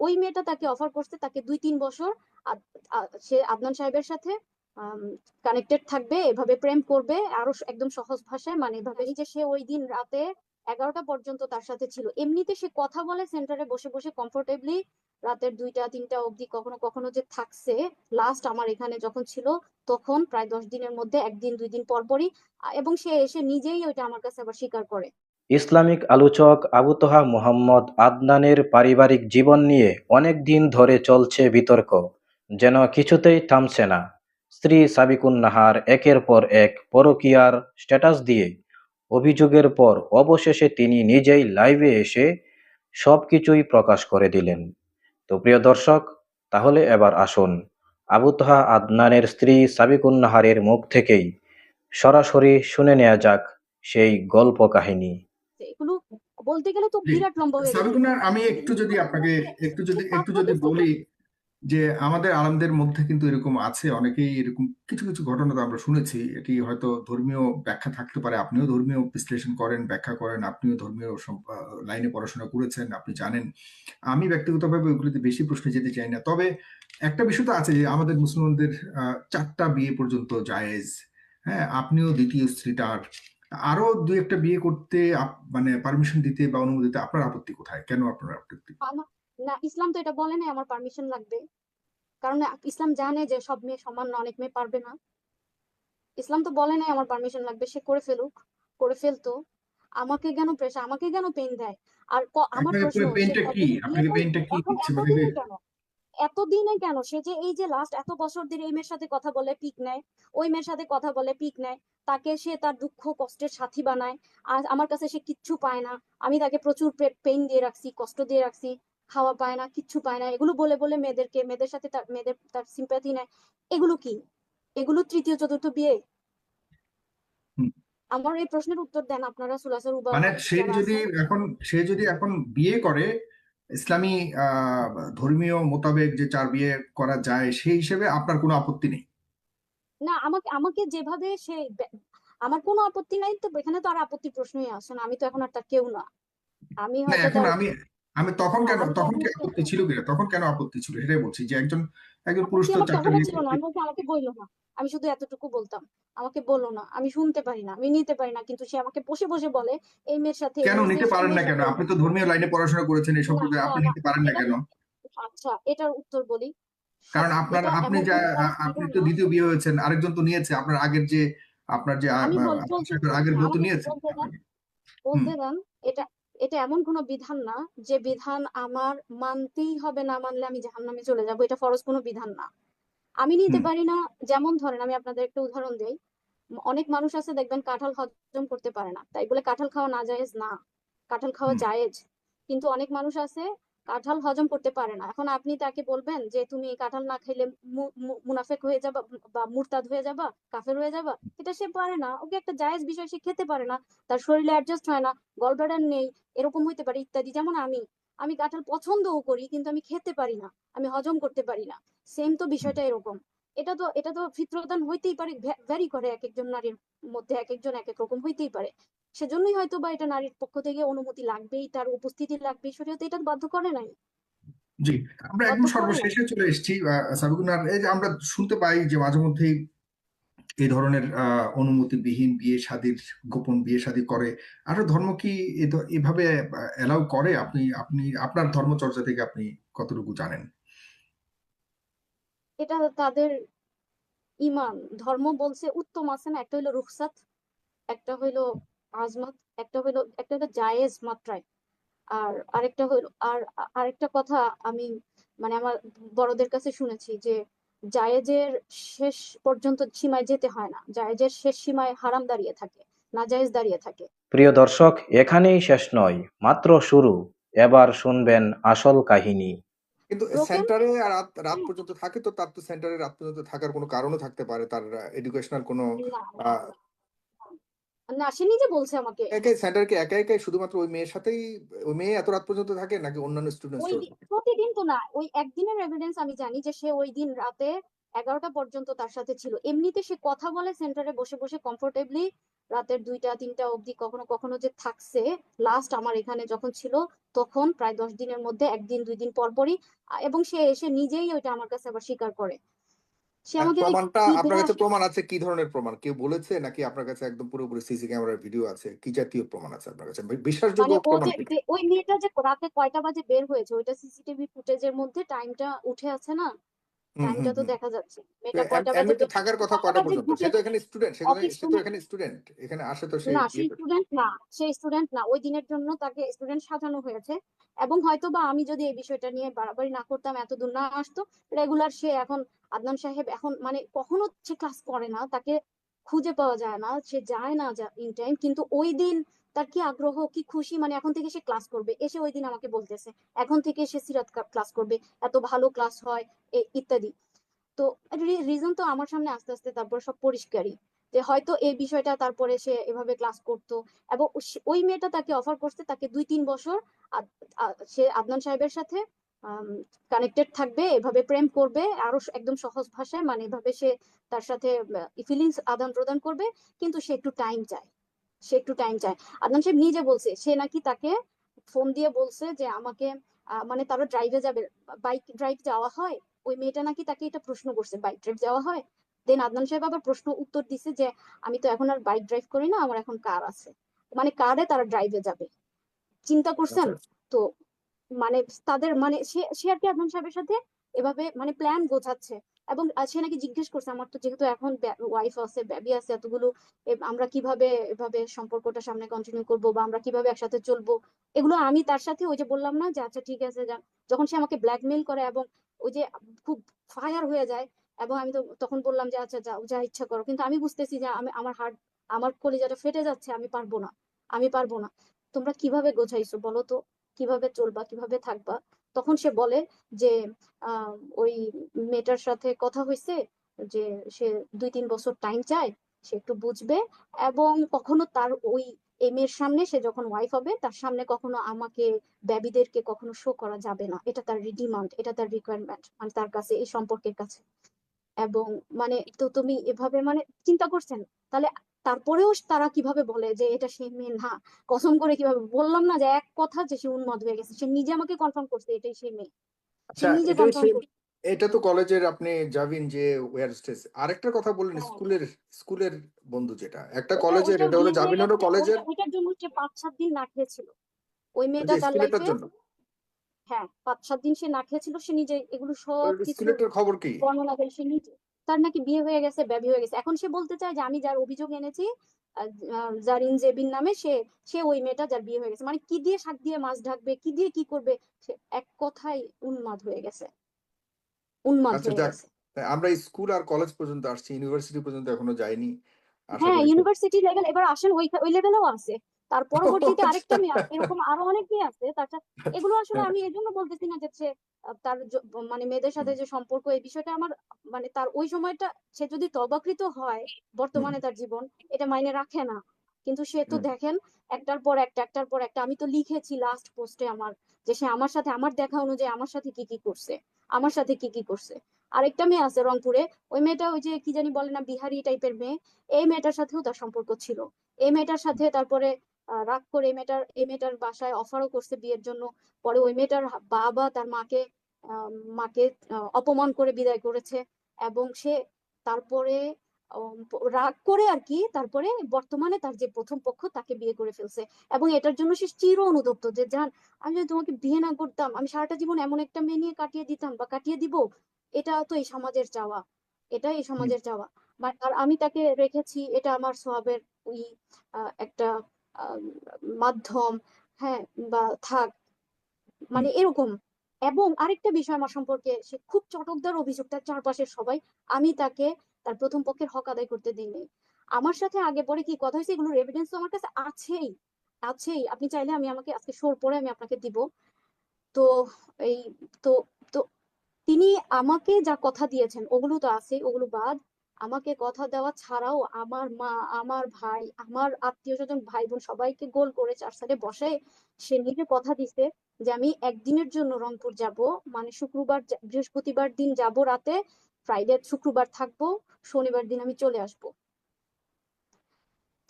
ওই মেয়েটা তাকে অফার করছে তাকে 2-3 বছর সে আদনান সাহেবের সাথে কানেক্টেড থাকবে, এভাবে প্রেম করবে, আরো একদম সহজ ভাষায় মানে এভাবে যে সে ওই দিন রাতে 11টা পর্যন্ত তার সাথে ছিল। এমনিতে সে কথা বলে সেন্টারে বসে বসে কমফোর্টেবলি, রাতের 2টা 3টা অবধি কখনো কখনো যে থাকছে। লাস্ট আমার এখানে যখন ছিল তখন প্রায় 10 দিনের মধ্যে 1 দিন 2 দিন পর পরই, এবং সে এসে নিজেই ওইটা আমার কাছে আবার স্বীকার করে। ইসলামিক আলোচক আবু তোহা মুহাম্মদ আদনানের পারিবারিক জীবন নিয়ে অনেক দিন ধরে চলছে বিতর্ক, যেন কিছুতেই থামছে না। স্ত্রী সাবিকুন নাহার একের পর এক পরকীয়ার স্ট্যাটাস দিয়ে অভিযোগের পর অবশেষে তিনি নিজেই লাইভে এসে সবকিছুই প্রকাশ করে দিলেন। তো প্রিয় দর্শক, তাহলে এবার আসুন আবু তোহা আদনানের স্ত্রী সাবিকুন নাহারের মুখ থেকেই সরাসরি শুনে নেওয়া যাক সেই গল্প কাহিনী। এগুলো বলতে গেলে তো জি, বিরাট লম্বা হয়ে যাবে। সাবিকুনার, আমি একটু যদি আপনাকে একটু যদি বলি যে আমাদের আলেমদের মধ্যে কিন্তু এরকম আছে, অনেকেই এরকম কিছু কিছু ঘটনা তো আমরা শুনেছি। এটি হয়তো ধর্মীয় ব্যাখ্যা থাকতে পারে, আপনিও ধর্মীয় বিশ্লেষণ করেন, ব্যাখ্যা করেন, আপনিও ধর্মীয় লাইনে পড়াশোনা করেছেন, আপনি জানেন। আমি ব্যক্তিগতভাবে ওইগুলিতে বেশি প্রশ্নে যেতে চাই না। তবে একটা বিষয় তো আছে যে আমাদের মুসলমানদের 4টা বিয়ে পর্যন্ত জায়েজ। হ্যাঁ, আপনিও দ্বিতীয় স্ত্রীটার আরো 2-1টা বিয়ে করতে মানে পারমিশন দিতে বা অনুমতি দিতে আপনার আপত্তি কোথায়? কেন আপনার আপত্তি? না, ইসলাম তো এটা বলে নাই আমার পারমিশন লাগবে। কারণ ইসলাম জানে যে সব মেয়ে সমান না, অনেক মেয়ে পারবে না। ইসলাম তো বলে নাই আমার পারমিশন লাগবে, সে করে ফেলুক, করে ফেলতো। আমাকে কেন প্রেশার, আমাকে কেন পেন দেয়? আর আমার আপনাকে প্রশ্ন, সে পেইনটা কি? আপনাকে পেইনটা কি এখন দিচ্ছে মানে? এতদিনে কেন, এতদিনে কেন সে যে এই যে লাস্ট এত বছর ধরে এই মেয়ের সাথে কথা বলে পিক নেয়, ওই মেয়ের সাথে কথা বলে পিক নেয়, তাকে সে তার দুঃখ কষ্টের সাথী বানায়। আর আমার কাছে সে কিচ্ছু পায় না, আমি তাকে প্রচুর পেইন দিয়ে রাখছি, কষ্ট দিয়ে রাখছি, খাওয়া পায় না, কিচ্ছু পায় না, এগুলো বলে বলে মেয়েদের সাথে মেয়েদের তার সিম্প্যাথি নেয়। এগুলো কি? এগুলো তৃতীয় চতুর্থ বিয়ে? হুম। আমার এই প্রশ্নের উত্তর দেন আপনারা, সুলাসের মানে উবারা সে যারা যদি আছেন। এখন সে যদি এখন বিয়ে করে ইসলামী ধর্মীয় মোতাবেক যে 4 বিয়ে করা যায় সেই হিসেবে আপনার কোনো আপত্তি নেই? না, আমাকে আমাকে যেভাবে সে আমার কোনো আপত্তি নাই, তো এখানে তো আর আপত্তির প্রশ্নই আসে না, আমি তো এখন আর তার কেউ না। আমি না, হয়তো এখন তার, আমি আমি তখন না কেন, আমি তো তখন এখন কি আপত্তি ছিল কিনা, তখন কেন আপত্তি ছিল সেটাই বলছি, যে একজন একজন পুরুষ আপত্তি তো আমার 4টা তখনও বিয়ে ছিল না, করতে। আমি বলছি আমাকে বইলো না। আমি শুধু এতটুকু বলতাম, আমাকে বললো না, আমি শুনতে পারি না, আমি নিতে পারি না, কিন্তু সে আমাকে বসে বসে বলে এই মেয়ের সাথে এই কেন হয়েছে, নিতে সেই পারেন না মেয়ের কেন? সাথে এই আপনি তো হয়েছে। ধর্মীয় লাইনে পড়াশোনা করেছেন, এই না সম্প্রদায়, না আপনি না, নিতে পারেন না এটা কেন? আচ্ছা, এটার উত্তর বলি। কারণ আপনার, এটা আপনি এমন যা কোনো আপনি বিধান তো না। দ্বিতীয় বিয়ে হয়েছেন, আরেকজন তো নিয়েছে আপনার আগের যে, আপনার যে আমি আপনার সাহেবের আগের বউ তো আমাকে নিয়েছে বলতে দেন, আপনাকে। হুম। বলতে দেন। এটা এটা এমন কোনো বিধান না যে বিধান আমার মানতেই হবে, না মানলে আমি জাহান্নামে চলে যাবো, এটা ফরজ কোনো বিধান না। আমি নিতে হুম। পারি না। যেমন ধরেন আমি আপনাদের একটা উদাহরণ দেই। অনেক মানুষ আছে দেখবেন কাঁঠাল হজম করতে পারে না, তাই বলে কাঁঠাল খাওয়া না জায়েজ না, কাঁঠাল খাওয়া হুম। জায়েজ। কিন্তু অনেক মানুষ আছে কাঁঠাল হজম করতে পারে না, এখন আপনি তাকে বলবেন যে তুমি কাঁঠাল না খাইলে মুনাফেক হয়ে যাবা বা মুরতাদ হয়ে যাবা, কাফের হয়ে যাবা, এটা সে পারে না, ওকে একটা জায়েজ বিষয় সে খেতে পারে না, তার শরীরে অ্যাডজাস্ট হয় না, গলব্লাডার নেই, এরকম হইতে পারে ইত্যাদি। যেমন আমি আমি কাঁঠাল পছন্দও করি কিন্তু আমি খেতে পারি না, আমি হজম করতে পারি না। সেম তো হুম। বিষয়টা এরকম। এটা তো ফিতরতান হইতেই পারে, ভ্যারি করে এক একজন নারীর মধ্যে, এক একজন এক এক রকম হইতেই পারে। সেজন্যই হয়তো বা এটা নারীর পক্ষ থেকে অনুমতি লাগবেই, তার উপস্থিতি লাগবেই, শরীয়তে এটা বাধ্য করে নাই, জি, আমরা বাধ্য একদম করে নাই। সর্বশেষে চলে এসেছি। সাবিকুনার, এই যে আমরা শুনতে পাই যে মাঝে মধ্যেই এই ধরনের অনুমতিবিহীন বিয়ে শাদীর, গোপন বিয়ে শাদী করে। আরো ধর্ম কি এভাবে এলাও করে? আপনি আপনি আপনার ধর্মচর্চা থেকে আপনি কতটুকু জানেন? এটা তাদের ইমান, ধর্ম বলছে উত্তম আছে না, একটা হইলো রুখসাত, একটা হইলো আজমাত, একটা হইলো জায়েজ মাত্রায়। আর আরেকটা হইলো আরেকটা কথা, আমি মানে আমার বড়দের কাছে শুনেছি যে জায়েজের শেষ পর্যন্ত সীমায় যেতে হয় না, জায়েজের শেষ সীমায় হারাম দাঁড়িয়ে থাকে, নাজায়েজ দাঁড়িয়ে থাকে। প্রিয় দর্শক, এখানেই শেষ নয়, মাত্র শুরু। এবার শুনবেন আসল কাহিনী। কিন্তু ব্রোকেন। সেন্টারে আর রাত রাত পর্যন্ত থাকে, তো তার তো সেন্টারে রাত পর্যন্ত থাকার কোনো কারণও থাকতে পারে, তার এডুকেশনাল কোনো না না আহ, না, সে নিজে বলছে আমাকে। একাই সেন্টার কি একা একাই শুধুমাত্র ওই মেয়ের সাথেই, ওই মেয়ে এত রাত পর্যন্ত থাকে নাকি অন্যান্য ওই স্টুডেন্টসরাও থাকে? প্রতিদিন তো না, ওই একদিনের এভিডেন্স আমি জানি যে সে ওই দিন রাতে 11টা পর্যন্ত তার সাথে ছিল। এমনিতে সে কথা বলে সেন্টারে বসে বসে কমফোর্টেবলি, রাতের 2টা 3টা অবধি কখনো কখনো যে থাকছে। লাস্ট আমার এখানে যখন ছিল তখন প্রায় 10 দিনের মধ্যে 1 দিন 2 দিন পর পরই এবং সে এসে নিজেই ওইটা আমার কাছে আবার স্বীকার করে। সে আমাকে প্রমাণটা আপনার কিভাবে কাছে প্রমাণ আছে? কি ধরনের প্রমাণ? কেউ বলেছে নাকি আপনার কাছে একদম পুরোপুরি সিসি ক্যামেরার ভিডিও আছে? কি জাতীয় প্রমাণ আছে আপনার কাছে? বিশ্বাসযোগ্য মানে ও প্রমাণ যে কি? ওই মেয়েটা যে রাতে কয়টা বাজে বের হয়েছে ওইটা সিসিটিভি ফুটেজের মধ্যে টাইমটা উঠে আছে না, হুম হুম টাইমটা তো হুম দেখা যাচ্ছে তো মেয়েটা কয়টা বাজে এমনিতে থাকার কথা কয়টা কয়টা বাজে পর্যন্ত? সে তো ঢুকেছে এখানে স্টুডেন্ট, অফিস সে তো এখানে স্টুডেন্ট, এখানে আসে তো সে না, সে স্টুডেন্ট না, সে স্টুডেন্ট না, ওই দিনের জন্য তাকে স্টুডেন্ট সাজানো হয়েছে। এবং হয়তো বা আমি যদি এই বিষয়টা নিয়ে বাড়াবাড়ি না করতাম, এত দূর না আসতো, রেগুলার সে এখন আদনান সাহেব এখন মানে কখনো সে ক্লাস করে না, তাকে খুঁজে পাওয়া যায় না, সে যায় না ইন টাইম, কিন্তু ওই দিন তার কি আগ্রহ কি খুশি, মানে এখন থেকে সে ক্লাস করবে, এসে ওই দিন আমাকে বলতেছে এখন থেকে সে সিরাত ক্লাস করবে, এত ভালো ক্লাস হয় ইত্যাদি। তো রিজন তো আমার সামনে আস্তে আস্তে তারপর সব পরিষ্কারই, যে হয়তো এই বিষয়টা তারপরে সে এভাবে ক্লাস করতো। এবং ওই মেয়েটা তাকে অফার করছে তাকে 2-3 বছর সে আদনান সাহেবের সাথে কানেক্টেড থাকবে, এভাবে প্রেম করবে, আরো একদম সহজ ভাষায়, মানে এভাবে সে তার সাথে ফিলিংস আদান প্রদান করবে, কিন্তু সে একটু টাইম চায়, সে একটু টাইম চায়। আদনান সাহেব নিজে বলছে সে নাকি তাকে ফোন দিয়ে বলছে যে আমাকে মানে তারা ড্রাইভে যাবে, বাইক ড্রাইভ যাওয়া হয়, ওই মেয়েটা নাকি তাকে এটা প্রশ্ন করছে বাইক ড্রাইভ যাওয়া হয়। দেন আদনান সাহেব আবার প্রশ্ন উত্তর দিছে যে আমি তো এখন আর বাইক ড্রাইভ করি না, আমার এখন কার আছে, মানে কারে তারা ড্রাইভে যাবে, চিন্তা করছেন? আচ্ছা তো মানে তাদের মানে সে সে আর কি আদনান সাহেবের সাথে এভাবে মানে প্ল্যান গোছাচ্ছে। এবং সে নাকি জিজ্ঞেস করছে আমার তো যেহেতু এখন ওয়াইফ আছে বেবি আছে এতগুলো, আমরা কিভাবে এভাবে সম্পর্কটা সামনে কন্টিনিউ করব বা আমরা কিভাবে একসাথে চলবো, এগুলো আমি তার সাথে ওই যে বললাম না যে আচ্ছা ঠিক আছে যান, যখন সে আমাকে ব্ল্যাকমেইল করে এবং ওই যে খুব ফায়ার হয়ে যায়, এবং আমি তো তখন বললাম যে আচ্ছা যাও যা ইচ্ছা করো, কিন্তু আমি বুঝতেছি যে আমি আমার হার্ট আমার কলিজাটা ফেটে যাচ্ছে, আমি পারবো না, আমি পারবো না। তোমরা কিভাবে গোছাইছো বলো তো, কিভাবে চলবা কিভাবে থাকবা? তখন সে বলে যে আহ ওই মেয়েটার সাথে কথা হয়েছে যে সে 2-3 বছর টাইম চায়, সে একটু বুঝবে, এবং কখনো তার ওই এই মেয়ের সামনে সে যখন ওয়াইফ হবে তার সামনে কখনো আমাকে বেবিদেরকে কখনো শো করা যাবে না, এটা তার ডিমান্ড, এটা তার রিকোয়ারমেন্ট, মানে তার কাছে এই সম্পর্কের কাছে। এবং মানে তো তুমি এভাবে মানে চিন্তা করছেন তাহলে, তারপরেও তারা কিভাবে বলে যে এটা সেই মেয়ে না, কসম করে কিভাবে বললাম না যে এক কথা যে সে উন্মাদ হয়ে গেছে, সে নিজে আমাকে কনফার্ম করছে এটাই সেই মেয়ে, সে আচ্ছা নিজে এটাই কনফার্ম সেই, করছে। এটা তো কলেজের আপনি যাবেন যে ওয়্যার স্টেজ। আরেকটা কথা বললেন হ্যাঁ, স্কুলের, স্কুলের বন্ধু, যেটা একটা ওইটা কলেজের, ওইটা এটা হলো বিয়ে হয়ে জামিন হলো গেছে, কলেজের। ওইটার জন্য সে 5-7 দিন না খেয়েছিল, ওই ওই মেয়েটা যে তার স্কুলেরটার লাইফে। জন্য, হ্যাঁ, 5-7 দিন সে না খেয়েছিল, সে নিজে এগুলো ওই সব কিছু স্কুলেরটার খবর কি? বর্ণনা দেয় সে নিজে। তার নাকি বিয়ে হয়ে গেছে, বেবি হয়ে গেছে, এখন সে বলতে চায় যে আমি যার অভিযোগ এনেছি জারিন জেবিন নামে, সে সে ওই মেয়েটা যার বিয়ে হয়ে গেছে, মানে কি দিয়ে শাক দিয়ে মাছ ঢাকবে, কি দিয়ে কি করবে, সে এক কথায় উন্মাদ হয়ে গেছে, উন্মাদ আচ্ছা হয়ে যাক, গেছে। আমরা স্কুল আর কলেজ পর্যন্ত আসছি, ইউনিভার্সিটি পর্যন্ত এখনো যাইনি। আশা হ্যাঁ, করি খুব ইউনিভার্সিটি লেভেল এবার আসেন, ওই ওই লেভেলেও আছে। তার পরবর্তীতে আরেকটা আচ্ছা মেয়ে আছে, এরকম আরো অনেক মেয়ে আছে তাছাড়া। এগুলো আসলে আমি এই জন্য বলতেছি না যে সে তার মানে মেয়েদের সাথে হুম, যে সম্পর্ক এই বিষয়টা আমার মানে তার ওই সময়টা সে যদি তবাকৃত হয় হুম, বর্তমানে তার জীবন এটা মাইনে রাখে না, কিন্তু সে তো হুম। দেখেন একটার পর একটা একটার পর একটা, আমি তো লিখেছি লাস্ট পোস্টে আমার যে সে আমার সাথে আমার দেখা অনুযায়ী আমার সাথে কি কি করছে, আমার সাথে কি কি করছে। আরেকটা মেয়ে আছে রংপুরে, ওই মেয়েটা ওই যে কি জানি বলে না বিহারি টাইপের মেয়ে, এই মেয়েটার সাথেও তার সম্পর্ক ছিল। এই মেয়েটার সাথে তারপরে রাগ করে এই মেয়েটার বাসায় অফারও করছে বিয়ের জন্য। পরে ওই মেয়েটার বাবা তার মাকে আহ, মাকে অপমান করে বিদায় করেছে। এবং সে তারপরে রাগ করে আর কি, তারপরে বর্তমানে তার যে প্রথম পক্ষ তাকে বিয়ে করে ফেলছে। এবং এটার জন্য সে চির অনুতপ্ত যে জান, আমি যদি তোমাকে বিয়ে না করতাম আমি সারাটা জীবন এমন একটা মেয়ে নিয়ে কাটিয়ে দিতাম বা কাটিয়ে দিব, এটা তো এই সমাজের চাওয়া, এটা এই হুম। সমাজের চাওয়া। আর আমি তাকে রেখেছি, এটা আমার সওয়াবের ওই একটা আহ, মাধ্যম, হ্যাঁ, বা থাক, হুম। মানে এরকম। এবং আরেকটা বিষয় আমার সম্পর্কে সে খুব চটকদার অভিযোগ, তার চারপাশের সবাই, আমি তাকে তার প্রথম পক্ষের হক আদায় করতে দিইনি। আমার সাথে আগে পরে কি কথা হয়েছে এগুলোর এভিডেন্স তো আমার কাছে আছেই, আছেই, আপনি চাইলে আমি আমাকে আজকে শোর পরে আমি আপনাকে দিব। তো এই তো তো তিনি আমাকে যা কথা দিয়েছেন ওগুলো তো আছে, ওগুলো বাদ, আমাকে কথা দেওয়া ছাড়াও আমার মা, আমার ভাই, আমার আত্মীয় স্বজন ভাই বোন সবাইকে গোল করে 4 সাইডে বসে সে নিজে কথা দিছে যে আমি একদিনের জন্য রংপুর যাব, মানে শুক্রবার বৃহস্পতিবার দিন যাব রাতে, ফ্রাইডে শুক্রবার থাকবো, শনিবার দিন আমি চলে আসব।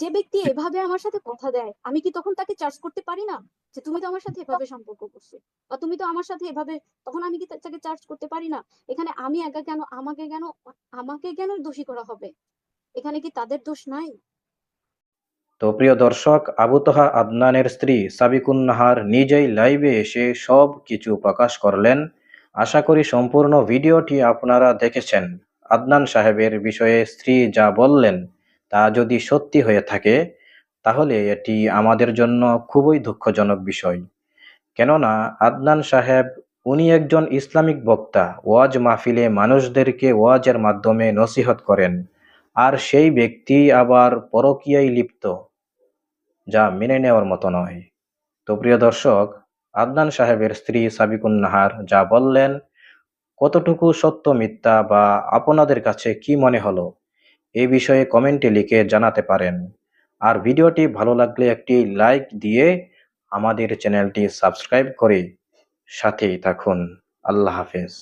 যে ব্যক্তি এভাবে আমার সাথে কথা দেয় আমি কি তখন তাকে চার্জ করতে পারি না যে তুমি তো আমার সাথে এভাবে সম্পর্ক করছো বা তুমি তো আমার সাথে এভাবে, তখন আমি কি তাকে চার্জ করতে পারি না? এখানে আমি একা কেন, আমাকে কেন দোষী করা হবে? এখানে কি তাদের দোষ নাই? তো প্রিয় দর্শক, আবু তোহা আদনানের স্ত্রী সাবিকুন নাহার নিজেই লাইভে এসে সব কিছু প্রকাশ করলেন। আশা করি সম্পূর্ণ ভিডিওটি আপনারা দেখেছেন। আদনান সাহেবের বিষয়ে স্ত্রী যা বললেন তা যদি সত্যি হয়ে থাকে তাহলে এটি আমাদের জন্য খুবই দুঃখজনক বিষয়। কেননা আদনান সাহেব উনি একজন ইসলামিক বক্তা, ওয়াজ মাহফিলে মানুষদেরকে ওয়াজের মাধ্যমে নসিহত করেন, আর সেই ব্যক্তি আবার পরকীয়ায় লিপ্ত, যা মেনে নেওয়ার মতো নয়। তো প্রিয় দর্শক, আদনান সাহেবের স্ত্রী সাবিকুন নাহার যা বললেন কতটুকু সত্য মিথ্যা বা আপনাদের কাছে কি মনে হলো এই বিষয়ে কমেন্টে লিখে জানাতে পারেন। আর ভিডিওটি ভালো লাগলে একটি লাইক দিয়ে আমাদের চ্যানেলটি সাবস্ক্রাইব করে সাথেই থাকুন। আল্লাহ হাফেজ।